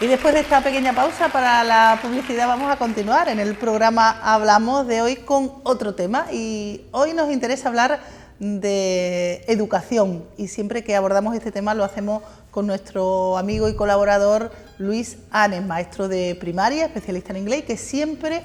después de esta pequeña pausa para la publicidad vamos a continuar. En el programa hablamos de hoy con otro tema y hoy nos interesa hablar de educación y siempre que abordamos este tema lo hacemos con nuestro amigo y colaborador Luis Anes, maestro de primaria, especialista en inglés, que siempre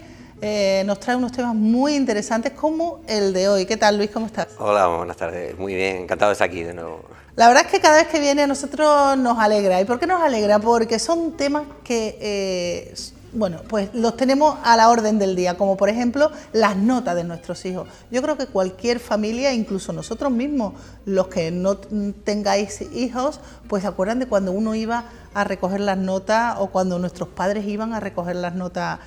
nos trae unos temas muy interesantes como el de hoy. ¿Qué tal, Luis? ¿Cómo estás? Hola, buenas tardes. Muy bien, encantado de estar aquí de nuevo. La verdad es que cada vez que viene a nosotros nos alegra. ¿Y por qué nos alegra? Porque son temas que, bueno, pues los tenemos a la orden del día, como por ejemplo las notas de nuestros hijos. Yo creo que cualquier familia, incluso nosotros mismos, los que no tengáis hijos, pues se acuerdan de cuando uno iba a recoger las notas o cuando nuestros padres iban a recoger las notas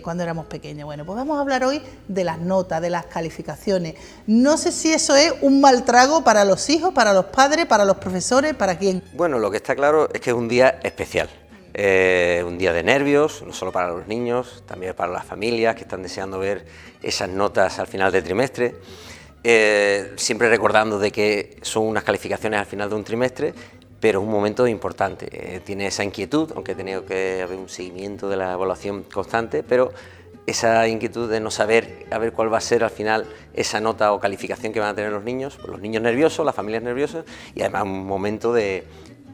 cuando éramos pequeños. Bueno, pues vamos a hablar hoy de las notas, de las calificaciones. No sé si eso es un mal trago para los hijos, para los padres, para los profesores, ¿para quién? Bueno, lo que está claro es que es un día especial. Un día de nervios, no solo para los niños, también para las familias que están deseando ver esas notas al final del trimestre. Siempre recordando de que son unas calificaciones al final de un trimestre, pero es un momento importante. Tiene esa inquietud, aunque ha tenido que haber un seguimiento de la evaluación constante, pero esa inquietud de no saber a ver cuál va a ser al final esa nota o calificación que van a tener los niños nerviosos, las familias nerviosas, y además un momento de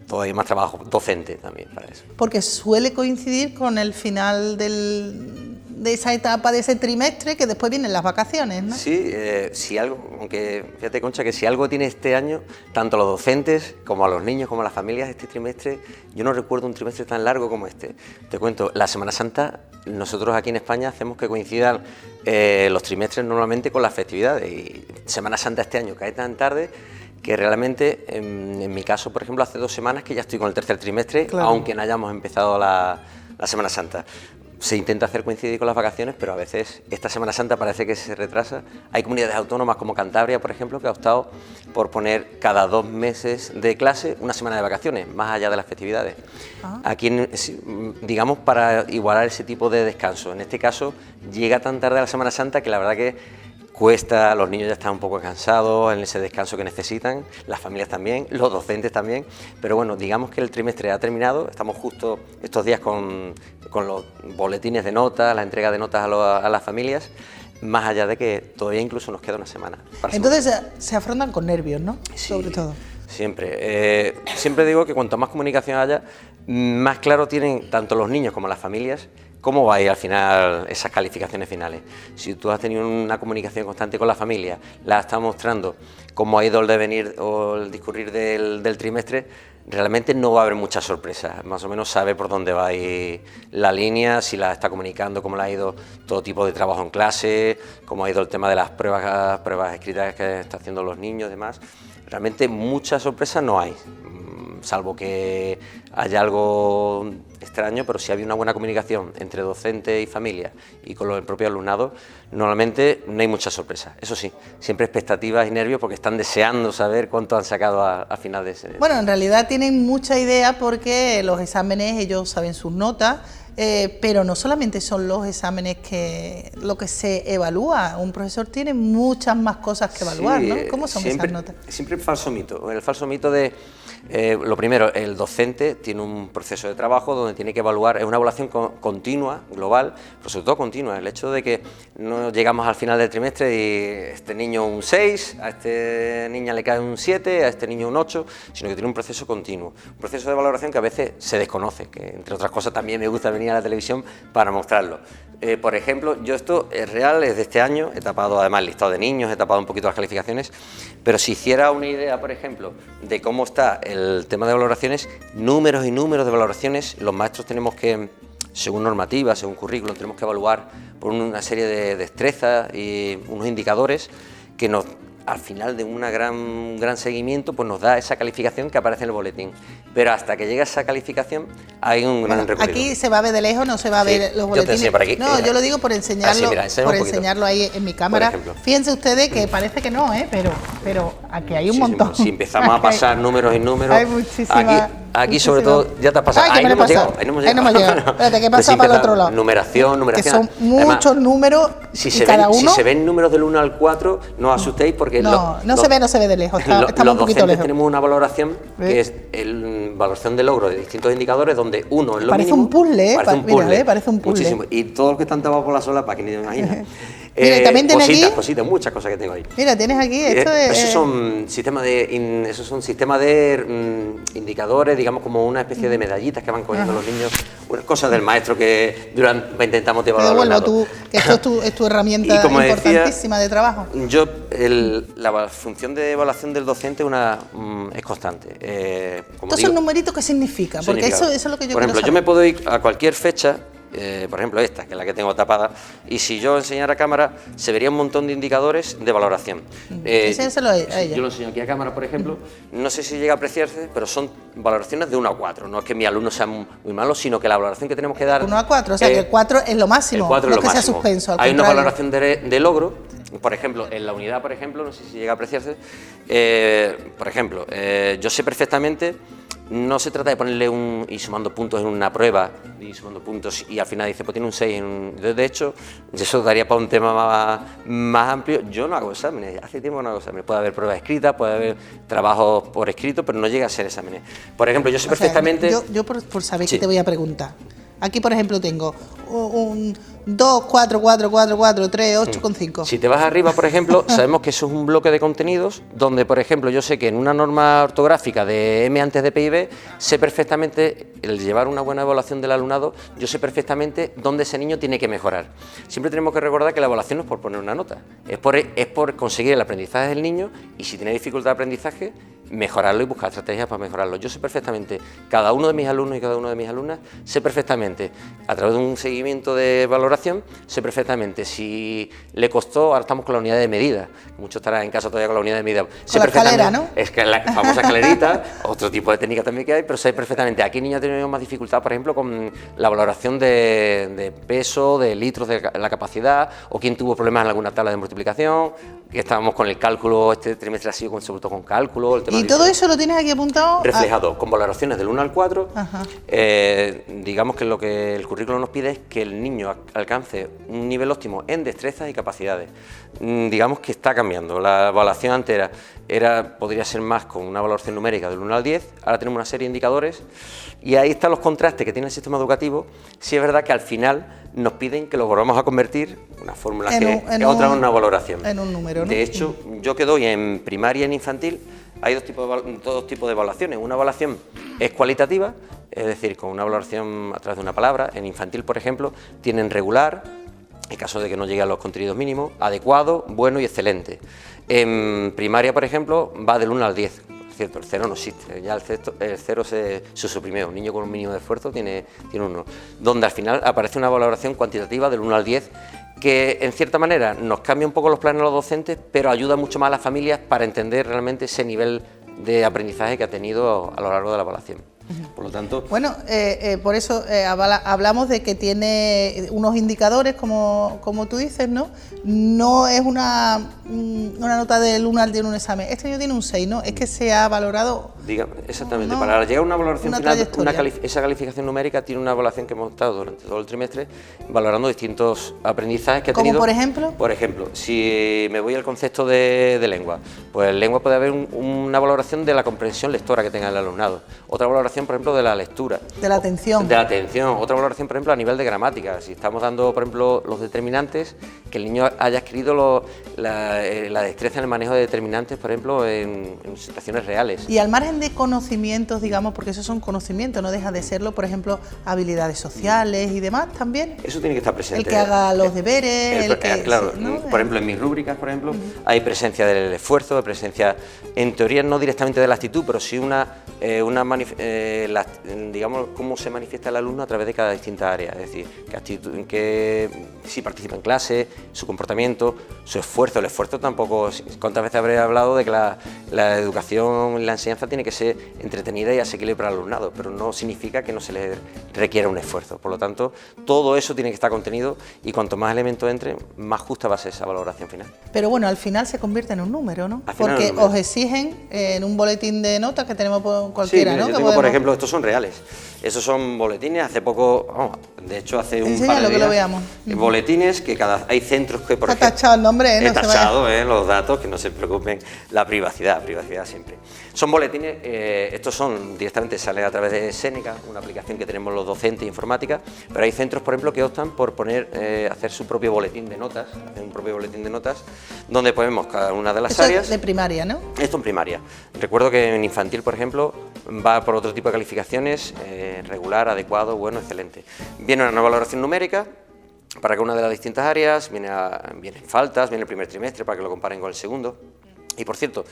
todavía más trabajo docente también para eso. Porque suele coincidir con el final de esa etapa, de ese trimestre, que después vienen las vacaciones, ¿no? Sí, si algo, aunque fíjate, Concha, que si algo tiene este año, tanto a los docentes como a los niños, como a las familias, este trimestre, yo no recuerdo un trimestre tan largo como este. Te cuento, la Semana Santa, nosotros aquí en España hacemos que coincidan los trimestres normalmente con las festividades, y Semana Santa este año cae tan tarde que realmente, en mi caso, por ejemplo, hace 2 semanas que ya estoy con el tercer trimestre, claro, aunque no hayamos empezado la Semana Santa. Se intenta hacer coincidir con las vacaciones, pero a veces esta Semana Santa parece que se retrasa. Hay comunidades autónomas como Cantabria, por ejemplo, que ha optado por poner cada 2 meses de clase una semana de vacaciones, más allá de las festividades. Aquí, digamos, para igualar ese tipo de descanso. En este caso, llega tan tarde la Semana Santa que la verdad que cuesta, los niños ya están un poco cansados en ese descanso que necesitan, las familias también, los docentes también, pero bueno, digamos que el trimestre ha terminado, estamos justo estos días con los boletines de notas, la entrega de notas a las familias, más allá de que todavía incluso nos queda una semana. Entonces se afrontan con nervios, ¿no? Sí, sobre todo. Siempre. Siempre digo que cuanto más comunicación haya, más claro tienen tanto los niños como las familias cómo va a ir al final esas calificaciones finales. Si tú has tenido una comunicación constante con la familia, la estás mostrando cómo ha ido el devenir o el discurrir del trimestre, realmente no va a haber muchas sorpresas. Más o menos sabe por dónde va a ir la línea, si la está comunicando, cómo le ha ido todo tipo de trabajo en clase, cómo ha ido el tema de las pruebas escritas que están haciendo los niños y demás. Realmente muchas sorpresas no hay, salvo que haya algo extraño, pero si había una buena comunicación entre docente y familia y con el propio alumnado, normalmente no hay muchas sorpresas. Eso sí, siempre expectativas y nervios porque están deseando saber cuánto han sacado al final de ese... Bueno, en realidad tienen mucha idea porque los exámenes, ellos saben sus notas, pero no solamente son los exámenes lo que se evalúa, un profesor tiene muchas más cosas que evaluar, ¿no? ¿Cómo son esas notas? Siempre el falso mito de... lo primero, el docente tiene un proceso de trabajo donde tiene que evaluar, es una evaluación continua, global, pero sobre todo continua, el hecho de que no llegamos al final del trimestre y este niño un 6, a esta niña le cae un 7, a este niño un 8, sino que tiene un proceso continuo, un proceso de valoración que a veces se desconoce, que entre otras cosas también me gusta venir a la televisión para mostrarlo. Por ejemplo, yo esto es real, es de este año, he tapado además el listado de niños, he tapado un poquito las calificaciones, pero si hiciera una idea, por ejemplo, de cómo está el tema de valoraciones, números y números de valoraciones, los maestros tenemos que, según normativa, según currículum, tenemos que evaluar por una serie de destrezas y unos indicadores que nos, al final de un gran seguimiento, pues nos da esa calificación que aparece en el boletín. Pero hasta que llega esa calificación hay un gran recorrido. Aquí se va a ver de lejos, no se va a ver los boletines. Yo te enseño por aquí. No, yo lo digo por enseñarlo, por enseñarlo ahí en mi cámara. Fíjense ustedes que parece que no, pero pero aquí hay un muchísimo. montón. Si empezamos a pasar números y números, hay muchísimas. Aquí sobre todo, ya te has pasado. Ahí no hemos llegado. Ahí no hemos llegado. Espérate, ¿qué pasa para el otro lado? Numeración. Que son muchos Además, números si y se ven números del 1 al 4, no os asustéis porque... No se ve de lejos, estamos un poquito lejos. Tenemos una valoración que es valoración de logro de distintos indicadores, donde uno es lo parece mínimo... Un puzzle, parece un puzzle. Muchísimo. Y todos los que están tapados por la solapa, que ni te imaginas. Mira, también tienes cositas, muchas cosas que tengo ahí. Mira, tienes aquí esto de... Esos son sistemas de indicadores, digamos, como una especie de medallitas que van cogiendo los niños, unas cosas del maestro que intentamos evaluar. Que esto es tu herramienta importantísima de trabajo. La función de evaluación del docente es constante. Estos son numeritos que significan, porque eso es lo que yo Por ejemplo, quiero saber. yo me puedo ir a cualquier fecha. Por ejemplo esta, que es la que tengo tapada, y si yo enseñara a cámara se vería un montón de indicadores de valoración. Enséñaselo a ella. Yo lo enseño aquí a cámara, por ejemplo, no sé si llega a apreciarse, pero son valoraciones de 1 a 4, no es que mi alumno sea muy malo, sino que la valoración que tenemos que dar... 1 a 4, o sea que el 4 es lo máximo, el 4 no es lo que máximo. Sea suspenso, al Hay contrario. una valoración de logro, por ejemplo, en la unidad, por ejemplo, no sé si llega a apreciarse, por ejemplo, yo sé perfectamente... No se trata de ponerle ir sumando puntos en una prueba, y sumando puntos y al final dice, pues tiene un 6. De hecho, eso daría para un tema más amplio. Yo no hago exámenes, hace tiempo que no hago exámenes. Puede haber pruebas escritas, puede haber trabajos por escrito, pero no llega a ser exámenes. Por ejemplo, yo sé perfectamente... Yo por saber qué te voy a preguntar. Aquí, por ejemplo, tengo un 2, 4, 4, 4, 4, 3, 8,5. Si te vas arriba, por ejemplo, sabemos que eso es un bloque de contenidos donde, por ejemplo, yo sé que en una norma ortográfica de M antes de PIB, sé perfectamente, el llevar una buena evaluación del alumnado, yo sé perfectamente dónde ese niño tiene que mejorar. Siempre tenemos que recordar que la evaluación no es por poner una nota, es por conseguir el aprendizaje del niño y si tiene dificultad de aprendizaje, mejorarlo y buscar estrategias para mejorarlo. Yo sé perfectamente, cada uno de mis alumnos y cada una de mis alumnas, sé perfectamente, a través de un seguimiento de valoración, sé perfectamente si le costó, ahora estamos con la unidad de medida, muchos estarán en casa todavía con la unidad de medida. Con la escalera, ¿no? Es que la famosa escalerita, otro tipo de técnica también que hay, pero sé perfectamente, aquí niños han tenido más dificultad, por ejemplo, con la valoración de peso, de litros de la capacidad, o quién tuvo problemas en alguna tabla de multiplicación, que estábamos con el cálculo, este trimestre ha sido sobre todo con cálculo. El tema ¿Y todo eso lo tienes aquí apuntado? Reflejado, con valoraciones del 1 al 4, digamos que lo que el currículo nos pide es que el niño alcance un nivel óptimo en destrezas y capacidades. Digamos que está cambiando, la evaluación antes podría ser más con una valoración numérica del 1 al 10, ahora tenemos una serie de indicadores y ahí están los contrastes que tiene el sistema educativo. Sí es verdad que al final nos piden que lo volvamos a convertir, una fórmula una valoración. En un número, ¿no? De hecho, yo que doy en primaria y en infantil, hay dos tipos de evaluaciones. Una evaluación es cualitativa, es decir, con una valoración a través de una palabra. En infantil, por ejemplo, tienen regular, en caso de que no llegue a los contenidos mínimos, adecuado, bueno y excelente. En primaria, por ejemplo, va del 1 al 10. Cierto, el 0 no existe, ya el 0 se suprimió, un niño con un mínimo de esfuerzo tiene 1, donde al final aparece una valoración cuantitativa del 1 al 10 que en cierta manera nos cambia un poco los planes a los docentes, pero ayuda mucho más a las familias para entender realmente ese nivel de aprendizaje que ha tenido a lo largo de la evaluación. Por lo tanto... Bueno, por eso hablamos de que tiene unos indicadores, como tú dices, ¿no? No es una nota del 1 al 10 en un examen. Este año tiene un 6, ¿no? Es que se ha valorado... Exactamente, no, para llegar a una valoración final, esa calificación numérica tiene una evaluación que hemos estado durante todo el trimestre valorando distintos aprendizajes que ha tenido. ¿Como por ejemplo? Por ejemplo, si me voy al concepto de lengua, pues en lengua puede haber una valoración de la comprensión lectora que tenga el alumnado, otra valoración, por ejemplo, de la lectura. De la atención. De la atención, otra valoración, por ejemplo, a nivel de gramática, si estamos dando, por ejemplo, los determinantes, que el niño haya adquirido la destreza en el manejo de determinantes, por ejemplo, en situaciones reales. Y al margen de conocimientos, digamos, porque esos son conocimientos, no deja de serlo, por ejemplo, habilidades sociales y demás también. Eso tiene que estar presente. El que haga los deberes, claro, sí, ¿no? Por ejemplo, en mis rúbricas, por ejemplo, hay presencia del esfuerzo, presencia, en teoría no directamente de la actitud, pero sí digamos, cómo se manifiesta el alumno a través de cada distinta área, es decir, si participa en clase, su comportamiento, su esfuerzo. El esfuerzo tampoco, ¿cuántas veces habré hablado de que la educación, la enseñanza tiene que ser entretenida y asequible para el alumnado, pero no significa que no se le requiera un esfuerzo. Por lo tanto, todo eso tiene que estar contenido y cuanto más elementos entren, más justa va a ser esa valoración final. Pero bueno, al final se convierte en un número, ¿no? Al final Porque un número. os exigen en un boletín de notas que tenemos por cualquiera, sí, mira, ¿no? yo tengo, por ejemplo, estos son reales. Esos son boletines, hace poco, vamos, de hecho hace un par de que días, lo veamos. Boletines que hay centros que, por Está ejemplo... tachado el nombre, He no se vaya. tachado los datos, que no se preocupen, la privacidad siempre. Son boletines, estos son directamente, salen a través de Seneca, una aplicación que tenemos los docentes de informática, pero hay centros, por ejemplo, que optan por hacer su propio boletín de notas, donde ponemos cada una de las Eso áreas. es de primaria, ¿no? Esto en primaria. Recuerdo que en infantil, por ejemplo, va por otro tipo de calificaciones, regular, adecuado, bueno, excelente. Viene una valoración numérica para cada una de las distintas áreas, vienen faltas, viene el primer trimestre para que lo comparen con el segundo. Y por cierto,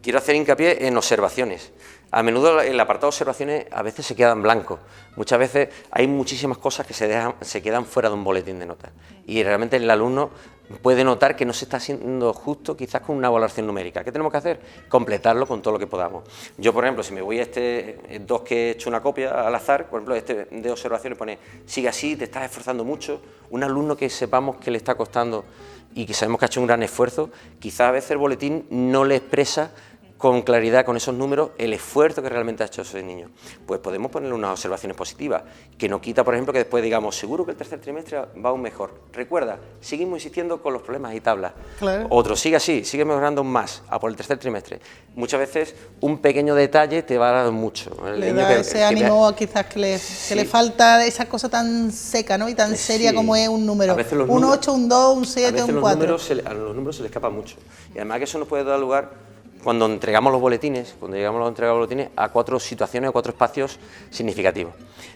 quiero hacer hincapié en observaciones. A menudo el apartado de observaciones a veces se queda en blanco. Muchas veces hay muchísimas cosas que se quedan fuera de un boletín de notas. Y realmente el alumno puede notar que no se está haciendo justo quizás con una valoración numérica. ¿Qué tenemos que hacer? Completarlo con todo lo que podamos. Yo, por ejemplo, si me voy a dos que he hecho una copia al azar, por ejemplo, este de observaciones pone, sigue así, te estás esforzando mucho. Un alumno que sepamos que le está costando y que sabemos que ha hecho un gran esfuerzo, quizás a veces el boletín no le expresa con claridad, con esos números, el esfuerzo que realmente ha hecho ese niño. Pues podemos ponerle unas observaciones positivas, que no quita, por ejemplo, que después digamos, seguro que el tercer trimestre va aún mejor. Recuerda, seguimos insistiendo con los problemas y tablas. Claro. Otro, sigue así, sigue mejorando aún más, a por el tercer trimestre. Muchas veces un pequeño detalle te va a dar mucho. Le da ese ánimo quizás que le falta esa cosa tan seca, ¿no? Y tan seria como es un número. Un 8, un 2, un 7, un 4. A los números se les escapa mucho. Y además que eso nos puede dar lugar, cuando entregamos los boletines, a 4 situaciones o 4 espacios significativos.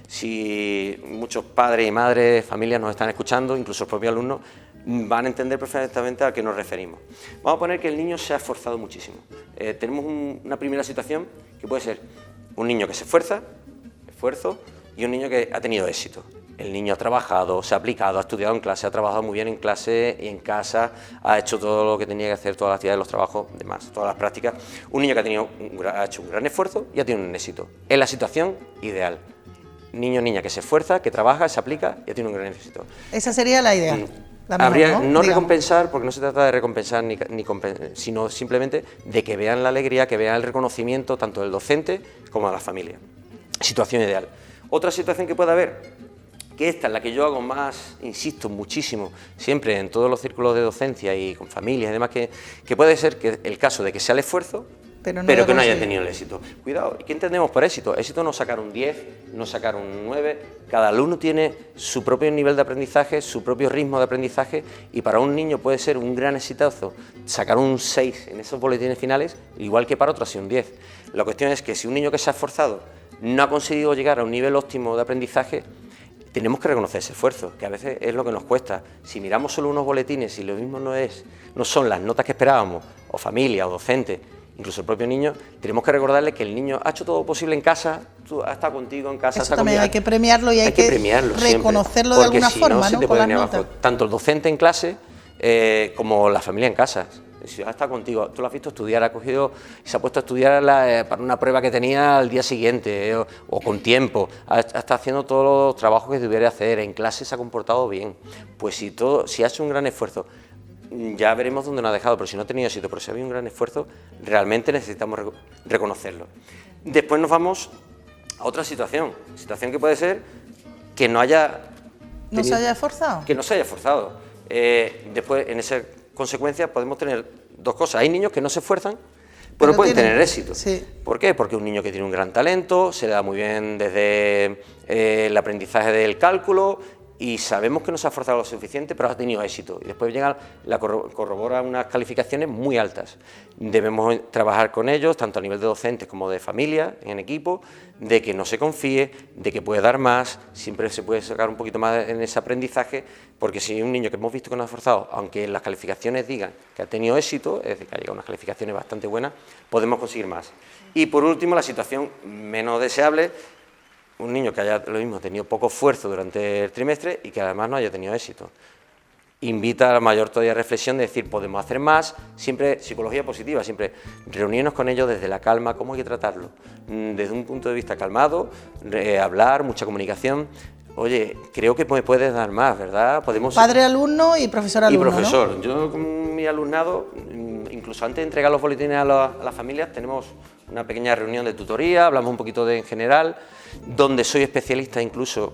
Si muchos padres y madres, familias nos están escuchando, incluso los propios alumnos, van a entender perfectamente a qué nos referimos. Vamos a poner que el niño se ha esforzado muchísimo. Tenemos una primera situación que puede ser un niño que se esfuerza, esfuerzo, y un niño que ha tenido éxito. El niño ha trabajado, se ha aplicado, ha estudiado en clase, ha trabajado muy bien en clase y en casa, ha hecho todo lo que tenía que hacer, todas las actividades, los trabajos, demás, todas las prácticas. Un niño que ha hecho un gran esfuerzo y ha tenido un éxito. Es la situación ideal. Niño o niña que se esfuerza, que trabaja, se aplica y ha tenido un gran éxito. Esa sería la idea. La mejor, Habría no Digamos. recompensar, porque no se trata de recompensar sino simplemente de que vean la alegría, que vean el reconocimiento tanto del docente como de la familia. Situación ideal. Otra situación que puede haber, que esta es la que yo hago más, insisto muchísimo, siempre en todos los círculos de docencia y con familias y demás, que puede ser que el caso de que sea el esfuerzo, pero que no haya tenido el éxito. Cuidado, ¿qué entendemos por éxito? Éxito no sacar un 10, no sacar un 9, cada alumno tiene su propio nivel de aprendizaje, su propio ritmo de aprendizaje, y para un niño puede ser un gran exitazo sacar un 6 en esos boletines finales, igual que para otro así un 10. La cuestión es que si un niño que se ha esforzado no ha conseguido llegar a un nivel óptimo de aprendizaje, tenemos que reconocer ese esfuerzo, que a veces es lo que nos cuesta. Si miramos solo unos boletines y lo mismo no son las notas que esperábamos, o familia, o docente, incluso el propio niño, tenemos que recordarle que el niño ha hecho todo lo posible en casa, ha estado contigo en casa, Eso también hay que premiarlo y hay que reconocerlo siempre, de alguna forma, si no, ¿no? se te Con puede las venir abajo, notas. tanto el docente en clase como la familia en casa. Si ha estado contigo, tú lo has visto estudiar, ha cogido y se ha puesto a estudiar para una prueba que tenía al día siguiente o con tiempo, está haciendo todos los trabajos que debería hacer, en clase se ha comportado bien. Pues si ha hecho un gran esfuerzo, ya veremos dónde nos ha dejado, pero si no ha tenido éxito, pero si ha habido un gran esfuerzo, realmente necesitamos reconocerlo. Después nos vamos a otra situación que puede ser que no haya... ¿No se haya esforzado? Que no se haya esforzado. Después, en esa consecuencia, podemos tener dos cosas. Hay niños que no se esfuerzan, pero pueden tener éxito. Sí. ¿Por qué? Porque un niño que tiene un gran talento, se le da muy bien desde el aprendizaje del cálculo, y sabemos que no se ha esforzado lo suficiente, pero ha tenido éxito. Y después corrobora unas calificaciones muy altas. Debemos trabajar con ellos, tanto a nivel de docentes como de familia, en equipo, de que no se confíe, de que puede dar más, siempre se puede sacar un poquito más en ese aprendizaje, porque si un niño que hemos visto que no ha esforzado, aunque las calificaciones digan que ha tenido éxito, es decir, que ha llegado a unas calificaciones bastante buenas, podemos conseguir más. Y por último, la situación menos deseable, un niño que haya lo mismo tenido poco esfuerzo durante el trimestre y que además no haya tenido éxito. invita a la mayor todavía reflexión de decir, podemos hacer más, siempre psicología positiva, siempre reunirnos con ellos desde la calma, cómo hay que tratarlo, desde un punto de vista calmado, hablar, mucha comunicación. Oye, creo que me puedes dar más, ¿verdad? Podemos... Padre, alumno y profesor, alumno, Y profesor. ¿no? Yo con mi alumnado, incluso antes de entregar los boletines a las familias, tenemos una pequeña reunión de tutoría, hablamos un poquito en general, donde soy especialista incluso,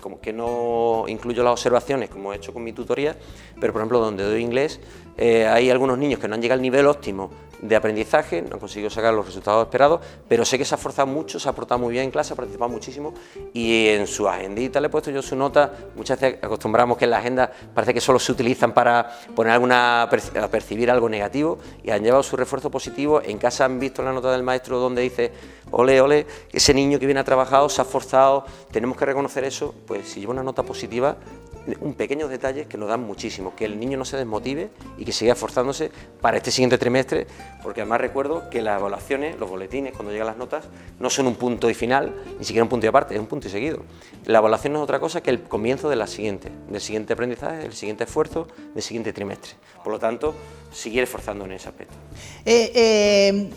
como que no incluyo las observaciones como he hecho con mi tutoría, pero por ejemplo donde doy inglés, hay algunos niños que no han llegado al nivel óptimo de aprendizaje, no han conseguido sacar los resultados esperados, pero sé que se ha esforzado mucho, se ha portado muy bien en clase, ha participado muchísimo y en su agendita le he puesto yo su nota. Muchas veces acostumbramos que en la agenda parece que solo se utilizan para poner a percibir algo negativo, y han llevado su refuerzo positivo. En casa han visto la nota del maestro donde dice, ole, ole, ese niño que viene ha trabajado, se ha esforzado, tenemos que reconocer eso. Pues si lleva una nota positiva, un pequeño detalle que nos dan muchísimo, que el niño no se desmotive y que siga esforzándose para este siguiente trimestre, porque además recuerdo que las evaluaciones, los boletines, cuando llegan las notas, no son un punto y final, ni siquiera un punto y aparte, es un punto y seguido. La evaluación no es otra cosa que el comienzo de del siguiente aprendizaje, del siguiente esfuerzo, del siguiente trimestre. Por lo tanto, seguir esforzando en ese aspecto. ¿Qué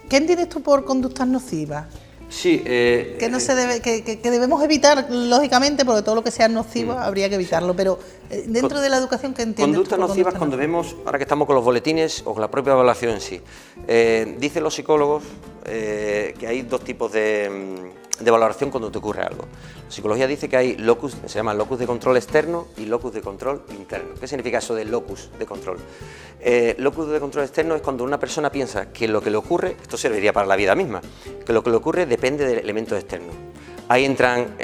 entiendes tú por conductas nocivas? Sí, que no se debe, que debemos evitar, lógicamente, porque todo lo que sea nocivo habría que evitarlo, pero dentro de la educación, ¿qué entiendes? Conductas nocivas, cuando vemos, ahora que estamos con los boletines o con la propia evaluación en sí, dicen los psicólogos que hay dos tipos de valoración cuando te ocurre algo. La psicología dice que hay locus, se llama locus de control externo y locus de control interno. ¿Qué significa eso de locus de control? Locus de control externo es cuando una persona piensa que lo que le ocurre, esto serviría para la vida misma, que lo que le ocurre depende de elementos externos. Ahí entran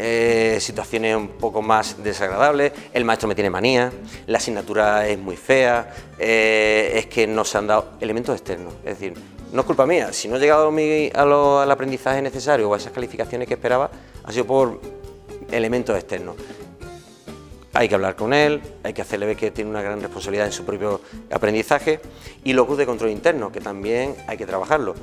situaciones un poco más desagradables, el maestro me tiene manía, la asignatura es muy fea, es que no se han dado elementos externos, es decir, no es culpa mía, si no he llegado al aprendizaje necesario o a esas calificaciones que esperaba, ha sido por elementos externos. Hay que hablar con él, hay que hacerle ver que tiene una gran responsabilidad en su propio aprendizaje, y locus de control interno, que también hay que trabajarlo.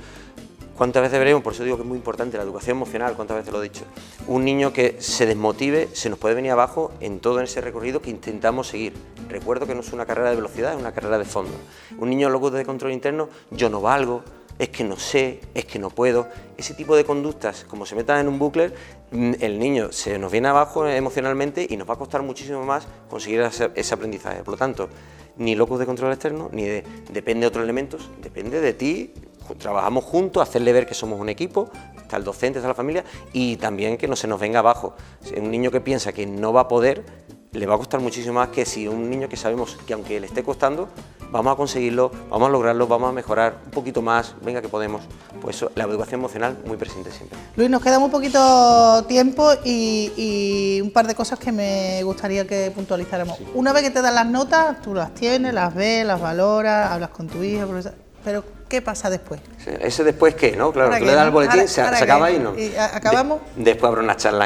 ¿Cuántas veces veremos? Por eso digo que es muy importante la educación emocional, cuántas veces lo he dicho. Un niño que se desmotive, se nos puede venir abajo en todo ese recorrido que intentamos seguir. Recuerdo que no es una carrera de velocidad, es una carrera de fondo. Un niño locus de control interno, yo no valgo, es que no sé, es que no puedo. Ese tipo de conductas, como se metan en un bucle, el niño se nos viene abajo emocionalmente y nos va a costar muchísimo más conseguir ese aprendizaje. Por lo tanto, ni locus de control externo, ni depende de otros elementos, depende de ti. Trabajamos juntos, hacerle ver que somos un equipo, está el docente, está la familia, y también que no se nos venga abajo. Si un niño que piensa que no va a poder, le va a costar muchísimo más que si un niño que sabemos que aunque le esté costando, vamos a conseguirlo, vamos a lograrlo, vamos a mejorar un poquito más, venga que podemos. Pues eso, la educación emocional muy presente siempre. Luis, nos queda muy poquito tiempo y un par de cosas que me gustaría que puntualizáramos. Sí. Una vez que te dan las notas, tú las tienes, las ves, las valoras, hablas con tu hija, pero ¿qué pasa después? ¿Ese después qué? ¿No? Claro, tú le das el boletín, se acaba ahí, ¿no? ¿Y acabamos? Después habrá una charla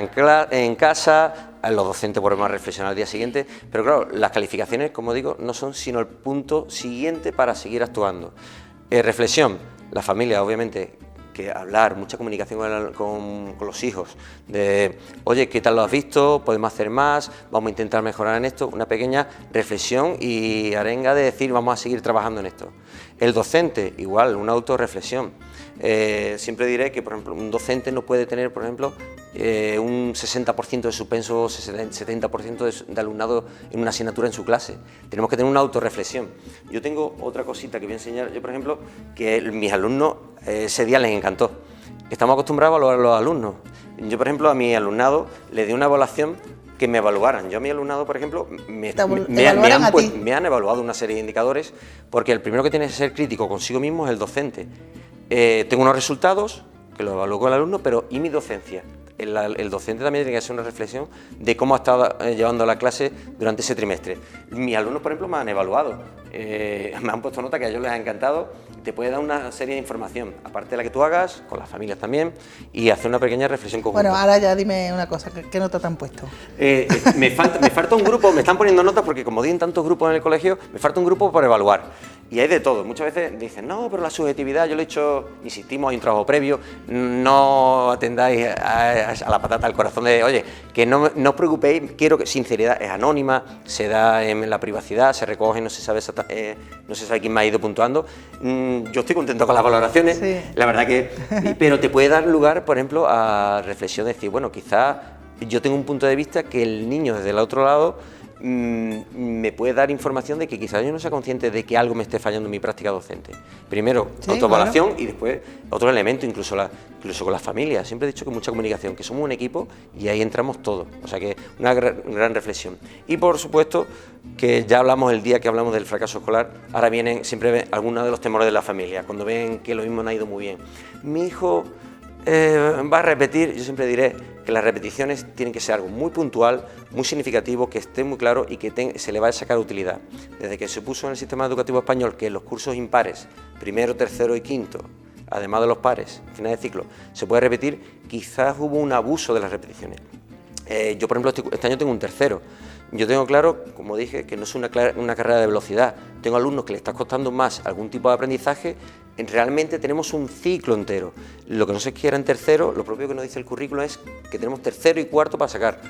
en casa, los docentes podremos reflexionar al día siguiente, pero claro, las calificaciones, como digo, no son sino el punto siguiente para seguir actuando. Reflexión, la familia, obviamente, que hablar, mucha comunicación con los hijos, de, oye, ¿qué tal lo has visto? ¿Podemos hacer más? ¿Vamos a intentar mejorar en esto? Una pequeña reflexión y arenga de decir, vamos a seguir trabajando en esto. El docente, igual, una autorreflexión. Siempre diré que, por ejemplo, un docente no puede tener, por ejemplo, un 60% de suspenso, 70% de alumnado en una asignatura en su clase. Tenemos que tener una autorreflexión. Yo tengo otra cosita que voy a enseñar. Yo, por ejemplo, que mis alumnos, ese día les encantó. Estamos acostumbrados a evaluar a los alumnos. Yo, por ejemplo, a mi alumnado le di una evaluación que me evaluaran. Yo a mi alumnado, por ejemplo, me han evaluado una serie de indicadores, porque el primero que tiene que ser crítico consigo mismo es el docente. Tengo unos resultados que lo evalúo con el alumno, pero ¿y mi docencia? El docente también tiene que hacer una reflexión de cómo ha estado llevando la clase durante ese trimestre. Mis alumnos, por ejemplo, me han evaluado, me han puesto nota que a ellos les ha encantado. Te puede dar una serie de información, aparte de la que tú hagas, con las familias también, y hacer una pequeña reflexión conjunta. Bueno, ahora ya dime una cosa, ¿qué nota te han puesto? Me falta un grupo, me están poniendo notas porque como di en tantos grupos en el colegio, me falta un grupo para evaluar. Y hay de todo. Muchas veces dicen, no, pero la subjetividad, yo le he hecho, insistimos, hay un trabajo previo, no atendáis a la patata al corazón de, oye, que no os preocupéis, quiero que sinceridad es anónima, se da en la privacidad, se recoge, no se sabe quién me ha ido puntuando. Yo estoy contento con las valoraciones, sí. La verdad que, pero te puede dar lugar, por ejemplo, a reflexión de decir, bueno, quizás yo tengo un punto de vista que el niño desde el otro lado me puede dar información de que quizás yo no sea consciente de que algo me esté fallando en mi práctica docente. Primero, sí, autoevaluación, claro. Y después otro elemento, incluso con las familias. Siempre he dicho que mucha comunicación, que somos un equipo y ahí entramos todos. O sea que una gran reflexión. Y por supuesto que ya hablamos el día que hablamos del fracaso escolar, ahora vienen siempre algunos de los temores de la familia, cuando ven que lo mismo no ha ido muy bien. Mi hijo va a repetir, yo siempre diré que las repeticiones tienen que ser algo muy puntual, muy significativo, que esté muy claro y que se le vaya a sacar utilidad. Desde que se puso en el sistema educativo español que los cursos impares, primero, tercero y quinto, además de los pares, final de ciclo, se puede repetir, quizás hubo un abuso de las repeticiones. Yo, por ejemplo, este año tengo un tercero. Yo tengo claro, como dije, que no es una carrera de velocidad. Tengo alumnos que les está costando más algún tipo de aprendizaje. Realmente tenemos un ciclo entero. Lo que no se quiera en tercero, lo propio que nos dice el currículo es que tenemos tercero y cuarto para sacar.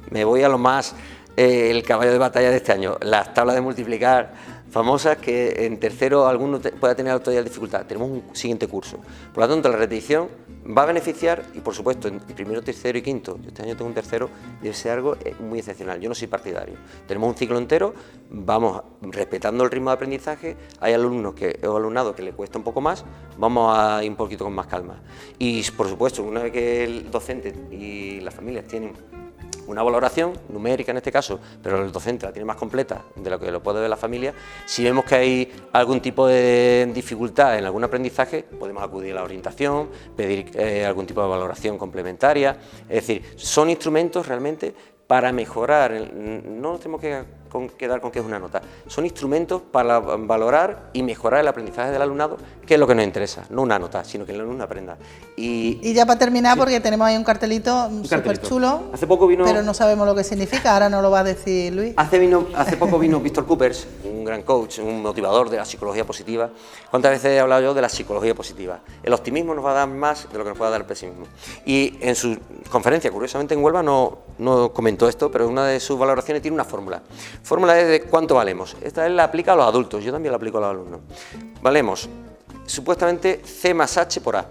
Me voy a lo más, el caballo de batalla de este año, las tablas de multiplicar famosas que en tercero alguno pueda tener todavía dificultad. Tenemos un siguiente curso. Por lo tanto, la repetición va a beneficiar y, por supuesto, en primero, tercero y quinto, yo este año tengo un tercero, debe ser algo muy excepcional. Yo no soy partidario. Tenemos un ciclo entero, vamos respetando el ritmo de aprendizaje, hay alumnos o alumnado que le cuesta un poco más, vamos a ir un poquito con más calma. Y, por supuesto, una vez que el docente y las familias tienen una valoración numérica en este caso, pero el docente la tiene más completa de lo que lo puede ver la familia. Si vemos que hay algún tipo de dificultad en algún aprendizaje, podemos acudir a la orientación, pedir algún tipo de valoración complementaria. Es decir, son instrumentos realmente para mejorar, no tenemos que quedar con que es una nota, son instrumentos para valorar y mejorar el aprendizaje del alumnado, que es lo que nos interesa, no una nota, sino que el alumno aprenda. Y ya para terminar, sí, porque tenemos ahí un cartelito súper chulo, hace poco vino, pero no sabemos lo que significa, ahora nos lo va a decir Luis. Hace poco vino Víctor Coopers, un gran coach, un motivador de la psicología positiva. ¿Cuántas veces he hablado yo de la psicología positiva? El optimismo nos va a dar más de lo que nos puede dar el pesimismo. Y en su conferencia, curiosamente en Huelva no comentó esto, pero una de sus valoraciones tiene una fórmula. Fórmula es de cuánto valemos. Esta él la aplica a los adultos, yo también la aplico a los alumnos. Valemos supuestamente C más H por A.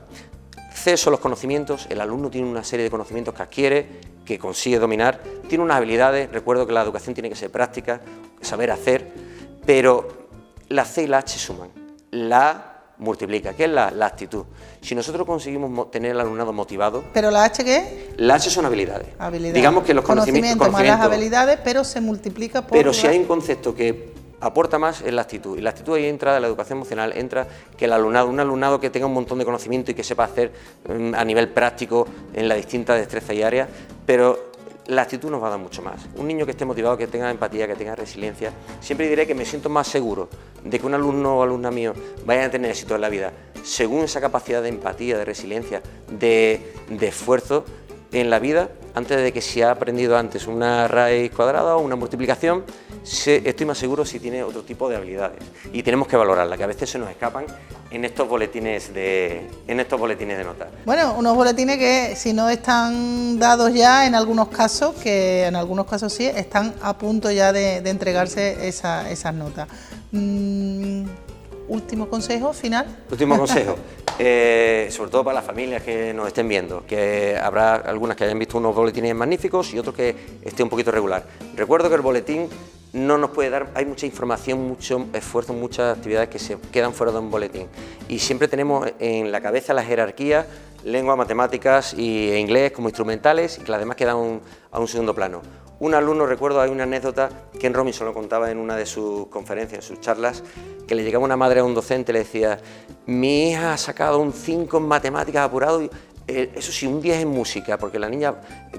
C son los conocimientos, el alumno tiene una serie de conocimientos que adquiere, que consigue dominar, tiene unas habilidades, recuerdo que la educación tiene que ser práctica, saber hacer, pero la C y la H suman. La A multiplica, que es la actitud. Si nosotros conseguimos tener al alumnado motivado... ¿Pero la H qué? La H son habilidades. Digamos que los conocimientos más las habilidades, pero se multiplica por... Pero si hay un concepto que aporta más es la actitud, y la actitud ahí entra, la educación emocional, entra que el alumnado, un alumnado que tenga un montón de conocimiento y que sepa hacer a nivel práctico en las distintas destrezas y áreas, pero la actitud nos va a dar mucho más. Un niño que esté motivado, que tenga empatía, que tenga resiliencia, siempre diré que me siento más seguro de que un alumno o alumna mío vayan a tener éxito en la vida, según esa capacidad de empatía, de resiliencia, de esfuerzo en la vida, antes de que si ha aprendido antes una raíz cuadrada o una multiplicación, estoy más seguro si tiene otro tipo de habilidades. Y tenemos que valorarla, que a veces se nos escapan en estos boletines de nota. Bueno, unos boletines que si no están dados ya en algunos casos, que en algunos casos sí, están a punto ya de entregarse esas notas. Último consejo final. Último consejo, sobre todo para las familias que nos estén viendo, que habrá algunas que hayan visto unos boletines magníficos y otros que esté un poquito regular. Recuerdo que el boletín no nos puede dar, hay mucha información, mucho esfuerzo, muchas actividades que se quedan fuera de un boletín. Y siempre tenemos en la cabeza la jerarquía, lengua, matemáticas e inglés como instrumentales y que las demás quedan a un segundo plano. Un alumno, recuerdo, hay una anécdota que Ken Robinson lo contaba en una de sus conferencias, en sus charlas, que le llegaba una madre a un docente y le decía: mi hija ha sacado un 5 en matemáticas apurado, y, eso sí, un 10 en música, porque la niña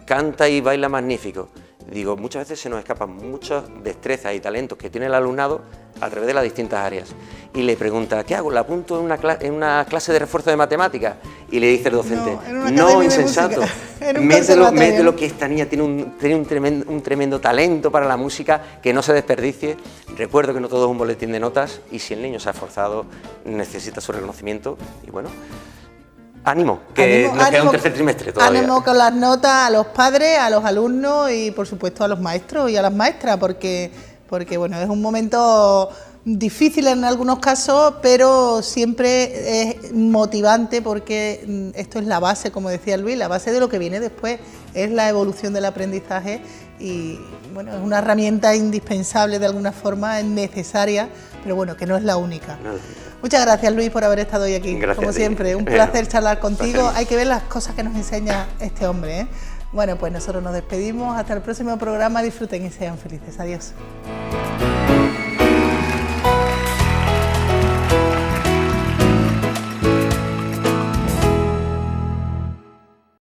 canta y baila magnífico. Digo, muchas veces se nos escapan muchas destrezas y talentos que tiene el alumnado a través de las distintas áreas. Y le pregunta, ¿qué hago? ¿La apunto en una clase de refuerzo de matemáticas? Y le dice el docente, no, insensato, mételo que esta niña tiene un tremendo talento para la música, que no se desperdicie. Recuerdo que no todo es un boletín de notas, y si el niño se ha esforzado, necesita su reconocimiento, y bueno... Ánimo, que nos queda un tercer trimestre todavía. Ánimo con las notas a los padres, a los alumnos y por supuesto a los maestros y a las maestras, porque bueno, es un momento difícil en algunos casos, pero siempre es motivante, porque esto es la base, como decía Luis, la base de lo que viene después, es la evolución del aprendizaje y bueno, es una herramienta indispensable de alguna forma, es necesaria, pero bueno, que no es la única. No. Muchas gracias, Luis, por haber estado hoy aquí. Gracias, como siempre, un placer charlar contigo. Hay que ver las cosas que nos enseña este hombre, ¿eh? Bueno, pues nosotros nos despedimos. Hasta el próximo programa. Disfruten y sean felices. Adiós.